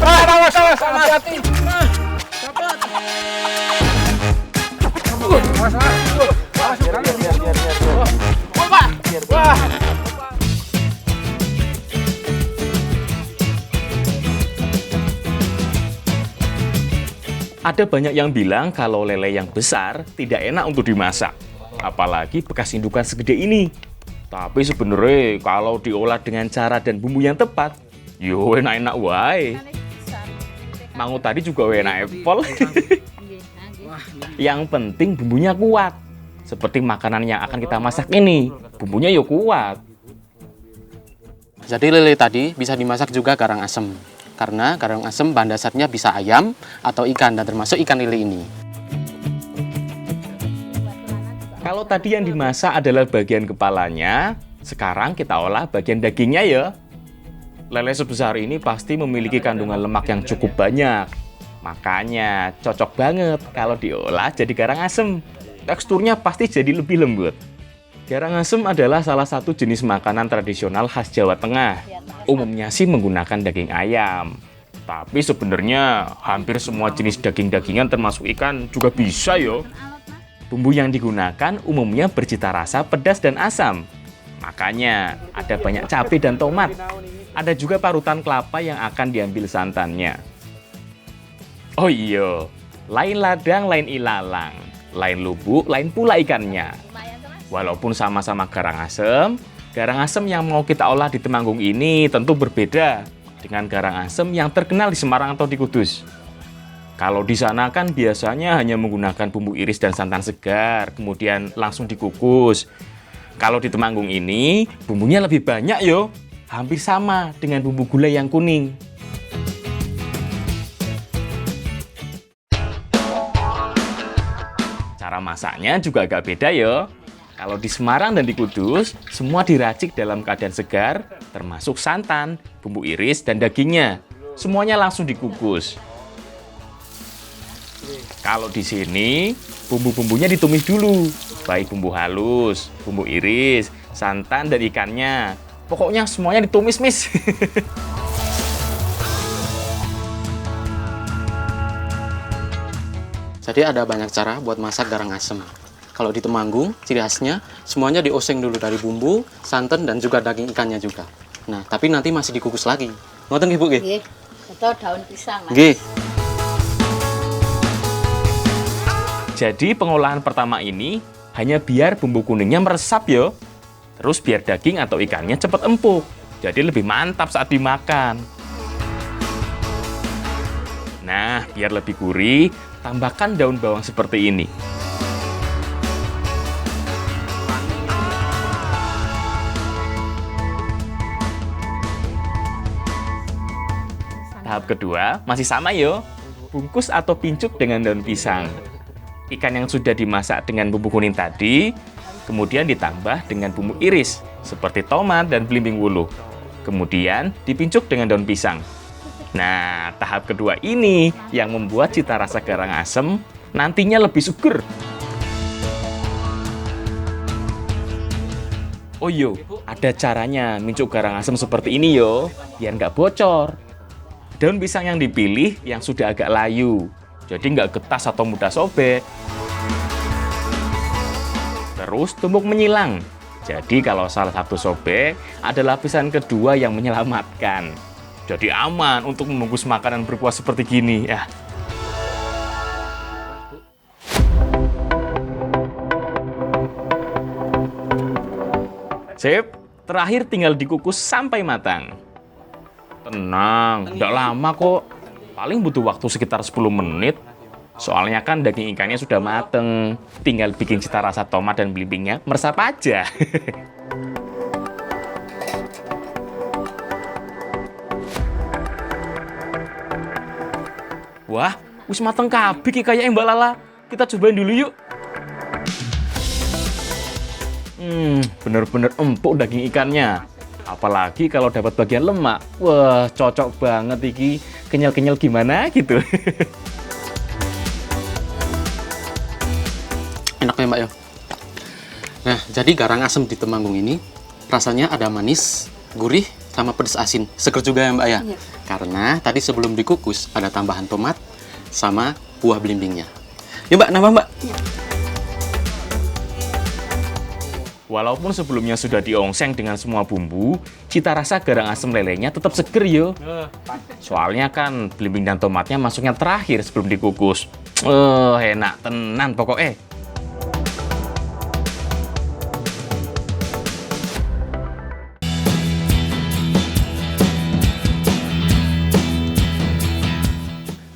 Awas, hati-hati. Wah. Ada banyak yang bilang kalau lele yang besar tidak enak untuk dimasak, apalagi bekas indukan segede ini. Tapi sebenarnya kalau diolah dengan cara dan bumbu yang tepat, yo enak-enak wae. Mangu tadi juga enak apple. Yang penting bumbunya kuat. Seperti makanan yang akan kita masak ini, bumbunya yo kuat. Jadi lele tadi bisa dimasak juga garang asem. Karena garang asem bahan dasarnya bisa ayam atau ikan, dan termasuk ikan lele ini. Kalau tadi yang dimasak adalah bagian kepalanya, sekarang kita olah bagian dagingnya ya. Lele sebesar ini pasti memiliki kandungan lemak yang cukup banyak. Makanya cocok banget kalau diolah jadi garang asem. Teksturnya pasti jadi lebih lembut. Garang asem adalah salah satu jenis makanan tradisional khas Jawa Tengah. Umumnya sih menggunakan daging ayam. Tapi sebenarnya hampir semua jenis daging-dagingan termasuk ikan juga bisa yo. Bumbu yang digunakan umumnya bercita rasa pedas dan asam. Makanya ada banyak cabai dan tomat. Ada juga parutan kelapa yang akan diambil santannya. Oh iya, lain ladang, lain ilalang. Lain lubuk, lain pula ikannya. Walaupun sama-sama garang asem yang mau kita olah di Temanggung ini tentu berbeda dengan garang asem yang terkenal di Semarang atau di Kudus. Kalau di sana kan biasanya hanya menggunakan bumbu iris dan santan segar, kemudian langsung dikukus. Kalau di Temanggung ini, bumbunya lebih banyak yo. Hampir sama dengan bumbu gulai yang kuning. Cara masaknya juga agak beda ya. Kalau di Semarang dan di Kudus, semua diracik dalam keadaan segar, termasuk santan, bumbu iris, dan dagingnya. Semuanya langsung dikukus. Kalau di sini, bumbu-bumbunya ditumis dulu. Baik bumbu halus, bumbu iris, santan, dan ikannya. Pokoknya semuanya ditumis, Miss. Jadi ada banyak cara buat masak garang asem. Kalau di Temanggung, ciri khasnya semuanya dioseng dulu dari bumbu, santan, dan juga daging ikannya juga. Nah, tapi nanti masih dikukus lagi. Ngoten nggih, Bu nggih? Nggih. Atau daun pisang, Mas. Nggih. Jadi pengolahan pertama ini hanya biar bumbu kuningnya meresap ya. Terus biar daging atau ikannya cepat empuk. Jadi lebih mantap saat dimakan. Nah, biar lebih gurih, tambahkan daun bawang seperti ini. Tahap kedua masih sama yo. Bungkus atau pincuk dengan daun pisang. Ikan yang sudah dimasak dengan bumbu kuning tadi, kemudian ditambah dengan bumbu iris seperti tomat dan belimbing wuluh. Kemudian dipincuk dengan daun pisang. Nah, tahap kedua ini yang membuat cita rasa garang asem nantinya lebih seger. Oh yo, ada caranya mincuk garang asem seperti ini yo, biar nggak bocor. Daun pisang yang dipilih yang sudah agak layu, jadi nggak getas atau mudah sobek. Terus tumbuk menyilang. Jadi kalau salah satu sobek, ada lapisan kedua yang menyelamatkan. Jadi aman untuk membungkus makanan berkuah seperti gini. Ya. Sip, terakhir tinggal dikukus sampai matang. Tenang, nggak lama kok. Paling butuh waktu sekitar 10 menit. Soalnya kan daging ikannya sudah mateng. Tinggal bikin cita rasa tomat dan belimbingnya meresap aja. Wah, wis mateng kabeh iki kayak Mbak Lala. Kita cobain dulu yuk. Bener-bener empuk daging ikannya. Apalagi kalau dapat bagian lemak. Wah, cocok banget iki. Kenyal-kenyal gimana gitu. Enak ya, Mbak ya. Nah, jadi garang asem di Temanggung ini rasanya ada manis, gurih, sama pedas asin. Seger juga ya Mbak ya? Iya. Karena tadi sebelum dikukus ada tambahan tomat sama buah belimbingnya. Ya Mbak, nambah Mbak. Walaupun sebelumnya sudah diongseng dengan semua bumbu, cita rasa garang asem lelenya tetap seger yo. Soalnya kan belimbing dan tomatnya masuknya terakhir sebelum dikukus. Enak tenan pokoknya.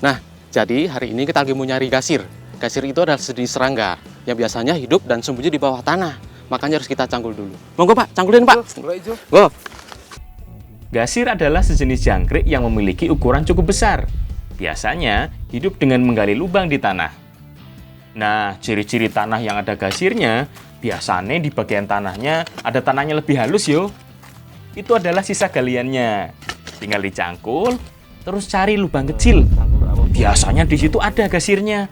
Nah, jadi hari ini kita lagi mau nyari gasir. Gasir itu adalah sejenis serangga yang biasanya hidup dan sembunyi di bawah tanah. Makanya harus kita cangkul dulu. Monggo Pak, cangkulin Pak. Go. Gasir adalah sejenis jangkrik yang memiliki ukuran cukup besar. Biasanya hidup dengan menggali lubang di tanah. Nah, ciri-ciri tanah yang ada gasirnya, biasanya di bagian tanahnya ada tanahnya lebih halus yo. Itu adalah sisa galiannya. Tinggal dicangkul, terus cari lubang kecil. Biasanya di situ ada gasirnya.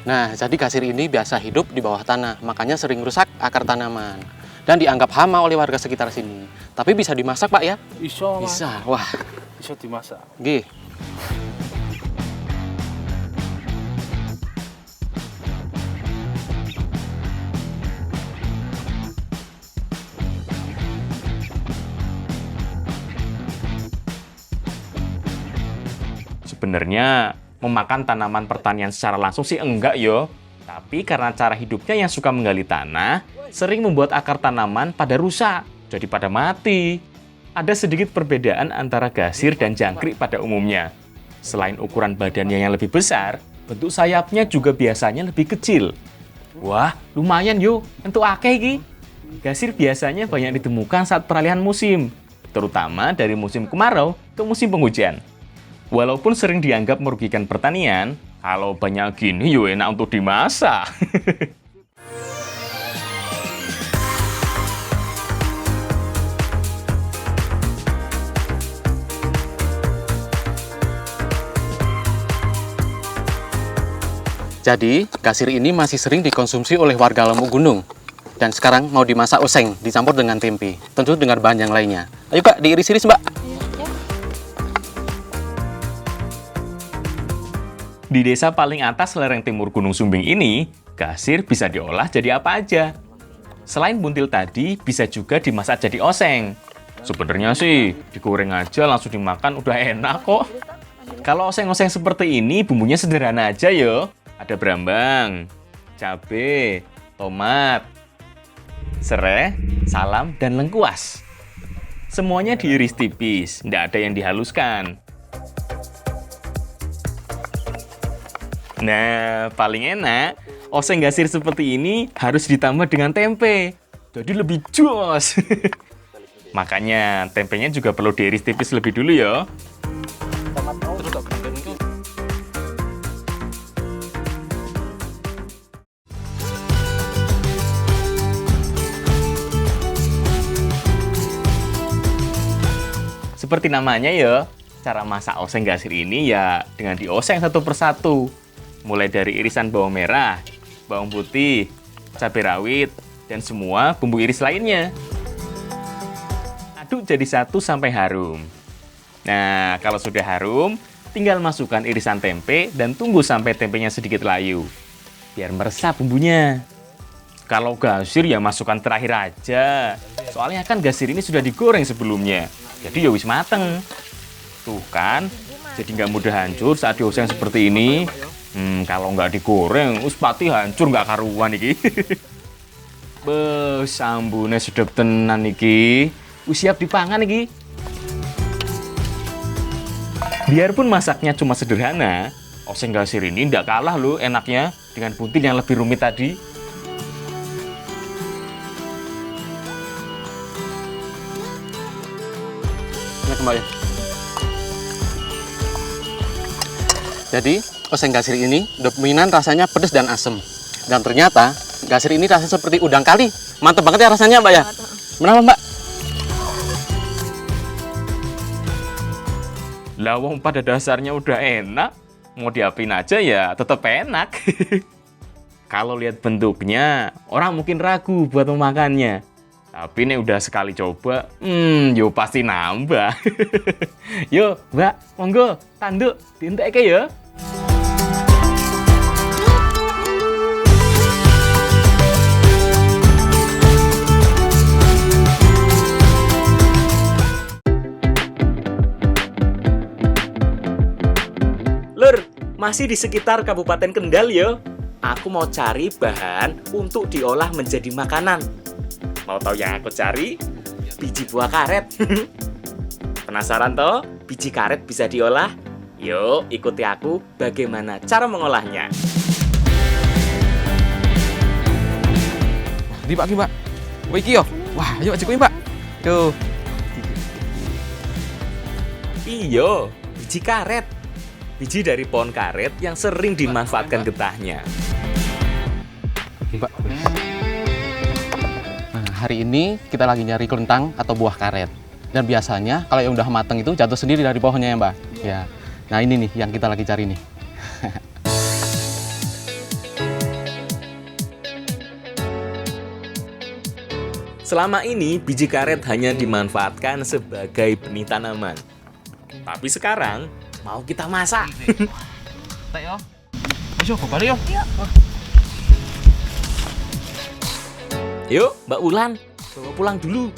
Nah, jadi gasir ini biasa hidup di bawah tanah, makanya sering rusak akar tanaman. Dan dianggap hama oleh warga sekitar sini. Tapi bisa dimasak, Pak ya? Bisa. Wah, Bisa dimasak. G. Sebenarnya memakan tanaman pertanian secara langsung sih enggak yo. Tapi karena cara hidupnya yang suka menggali tanah, sering membuat akar tanaman pada rusak, jadi pada mati. Ada sedikit perbedaan antara gasir dan jangkrik pada umumnya. Selain ukuran badannya yang lebih besar, bentuk sayapnya juga biasanya lebih kecil. Wah, lumayan yo, entuk akeh iki. Gasir biasanya banyak ditemukan saat peralihan musim, terutama dari musim kemarau ke musim penghujan. Walaupun sering dianggap merugikan pertanian, kalau banyak gini yo enak untuk dimasak. Jadi, gasir ini masih sering dikonsumsi oleh warga Lombok Gunung. Dan sekarang mau dimasak oseng, dicampur dengan tempe. Tentu dengan bahan yang lainnya. Ayo Kak, diiris-iris Mbak. Di desa paling atas lereng timur Gunung Sumbing ini, gasir bisa diolah jadi apa aja. Selain buntil tadi, bisa juga dimasak jadi oseng. Sebenarnya sih, digoreng aja langsung dimakan udah enak kok. Kalau oseng-oseng seperti ini, bumbunya sederhana aja yo. Ada berambang, cabai, tomat, serai, salam, dan lengkuas. Semuanya diiris tipis, nggak ada yang dihaluskan. Nah, paling enak, oseng gasir seperti ini harus ditambah dengan tempe. Jadi lebih jos. Makanya tempenya juga perlu diiris tipis lebih dulu ya. Seperti namanya ya, cara masak oseng gasir ini ya dengan dioseng satu persatu. Mulai dari irisan bawang merah, bawang putih, cabai rawit, dan semua bumbu iris lainnya. Aduk jadi satu sampai harum. Nah, kalau sudah harum, tinggal masukkan irisan tempe dan tunggu sampai tempenya sedikit layu. Biar meresap bumbunya. Kalau gasir ya masukkan terakhir aja. Soalnya kan gasir ini sudah digoreng sebelumnya. Jadi ya wis mateng. Tuh kan, jadi nggak mudah hancur saat dioseng seperti ini. Kalau nggak digoreng, us pati hancur nggak karuan iki. Beuh, sambune sedep tenan iki. Wis siap dipangan iki. Biarpun masaknya cuma sederhana, oseng gasir ini nggak kalah loh enaknya dengan buntil yang lebih rumit tadi. Ini kembali. Jadi, oseng gasir ini dominan rasanya pedas dan asam. Dan ternyata, gasir ini rasanya seperti udang kali. Mantap banget ya rasanya, Mbak ya. Kenapa, Mbak? Lah wong pada dasarnya udah enak, mau diapain aja ya tetap enak. Kalau lihat bentuknya, orang mungkin ragu buat memakannya. Tapi ini udah sekali coba, yo pasti nambah. Yo, Mbak, monggo, tanduk, dientekke ya. Lur, masih di sekitar Kabupaten Kendal ya. Aku mau cari bahan untuk diolah menjadi makanan. Mau tahu yang aku cari? Biji buah karet. Penasaran toh? Biji karet bisa diolah? Yuk, ikuti aku bagaimana cara mengolahnya. Di Pak, Mbak. Wah, iki yo. Wah, ayo cekuin, Pak. Tuh. Iyo, biji karet. Biji dari pohon karet yang sering dimanfaatkan getahnya. Mbak. Nah, hari ini kita lagi nyari kelentang atau buah karet. Dan biasanya kalau yang udah mateng itu jatuh sendiri dari pohonnya ya, Mbak. Ya. Nah, ini nih yang kita lagi cari nih. Selama ini biji karet hanya dimanfaatkan sebagai benih tanaman. Tapi sekarang mau kita masak. Tak yo. Ayo, balik yo. Yuk, Mbak Ulan, bawa pulang dulu.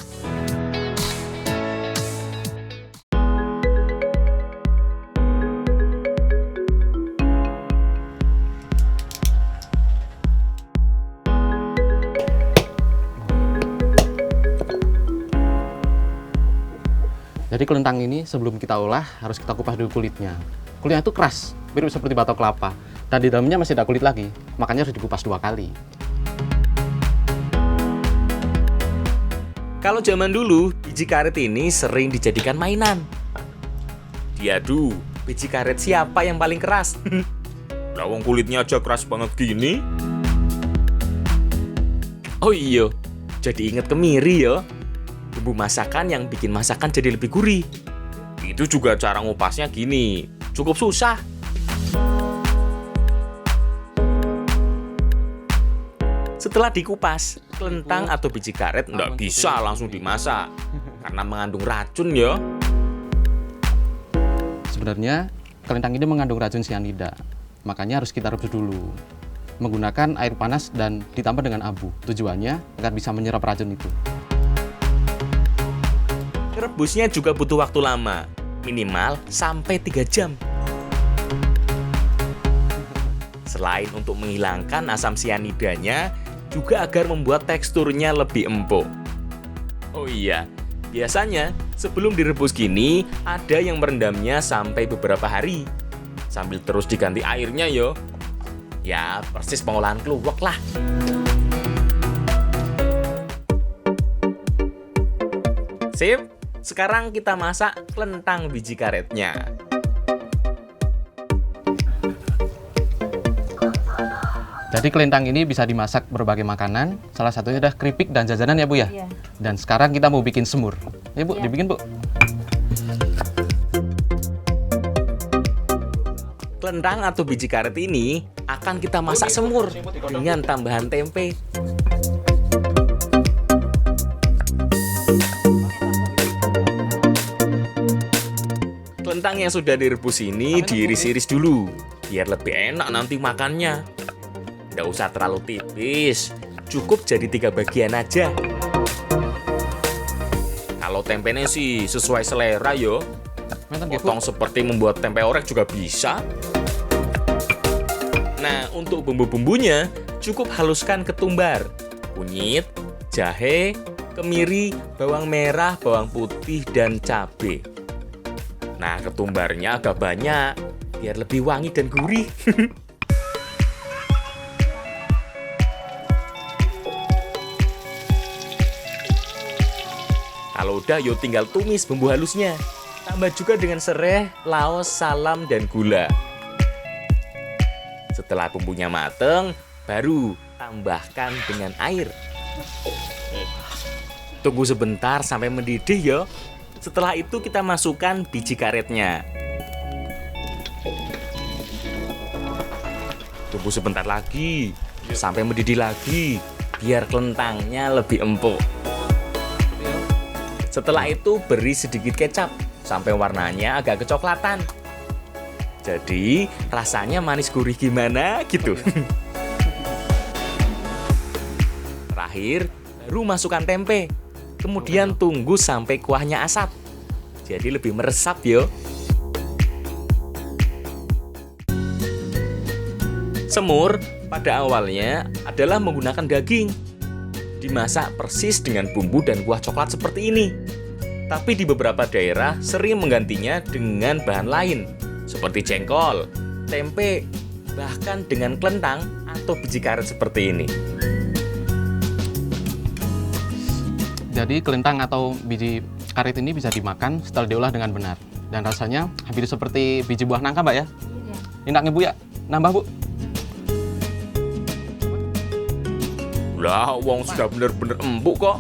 Jadi kelentang ini sebelum kita olah harus kita kupas dulu kulitnya. Kulitnya itu keras, mirip seperti batok kelapa. Dan di dalamnya masih ada kulit lagi, makanya harus dikupas 2 kali. Kalau zaman dulu, biji karet ini sering dijadikan mainan. Diadu, biji karet siapa yang paling keras? Lah wong kulitnya aja keras banget gini. Oh iya, jadi inget kemiri ya. Bumbu masakan yang bikin masakan jadi lebih gurih. Itu juga cara ngupasnya gini, cukup susah. Setelah dikupas, kelentang atau biji karet nggak bisa langsung dimasak karena mengandung racun ya. Sebenarnya kelentang ini mengandung racun sianida, makanya harus kita rebus dulu. Menggunakan air panas dan ditambah dengan abu. Tujuannya agar bisa menyerap racun itu. Rebusnya juga butuh waktu lama, minimal sampai 3 jam. Selain untuk menghilangkan asam sianidanya, juga agar membuat teksturnya lebih empuk. Oh iya, biasanya sebelum direbus gini, ada yang merendamnya sampai beberapa hari. Sambil terus diganti airnya yo. Ya, persis pengolahan kluwek lah. Sip, sekarang kita masak kelentang biji karetnya. Jadi kelentang ini bisa dimasak berbagai makanan, salah satunya adalah keripik dan jajanan ya Bu ya? Iya. Dan sekarang kita mau bikin semur. Ya Bu, Iya. dibikin Bu. Kelentang atau biji karet ini akan kita masak semur dengan tambahan tempe. Kelentang yang sudah direbus ini diiris-iris dulu, biar lebih enak nanti makannya. Nggak usah terlalu tipis, cukup jadi 3 bagian aja. Kalau tempenya sih sesuai selera yo. Potong seperti membuat tempe orek juga bisa. Nah, untuk bumbu-bumbunya cukup haluskan ketumbar, kunyit, jahe, kemiri, bawang merah, bawang putih, dan cabai. Nah, ketumbarnya agak banyak, biar lebih wangi dan gurih. Kalau udah, yuk tinggal tumis bumbu halusnya. Tambah juga dengan serai, laos, salam, dan gula. Setelah bumbunya mateng, baru tambahkan dengan air. Tunggu sebentar sampai mendidih ya. Setelah itu kita masukkan biji karetnya. Tunggu sebentar lagi sampai mendidih lagi biar kelentangnya lebih empuk. Setelah itu beri sedikit kecap sampai warnanya agak kecoklatan. Jadi rasanya manis gurih gimana gitu. Terakhir baru masukkan tempe. Kemudian tunggu sampai kuahnya asap. Jadi lebih meresap yo. Semur pada awalnya adalah menggunakan daging. Dimasak persis dengan bumbu dan kuah coklat seperti ini. Tapi di beberapa daerah sering menggantinya dengan bahan lain, seperti jengkol, tempe, bahkan dengan kelentang atau biji karet seperti ini. Jadi kelentang atau biji karet ini bisa dimakan setelah diolah dengan benar. Dan rasanya hampir seperti biji buah nangka, Mbak ya? Iya. Enak Bu ya? Nambah, Bu? Lah, wong sudah bener-bener empuk kok.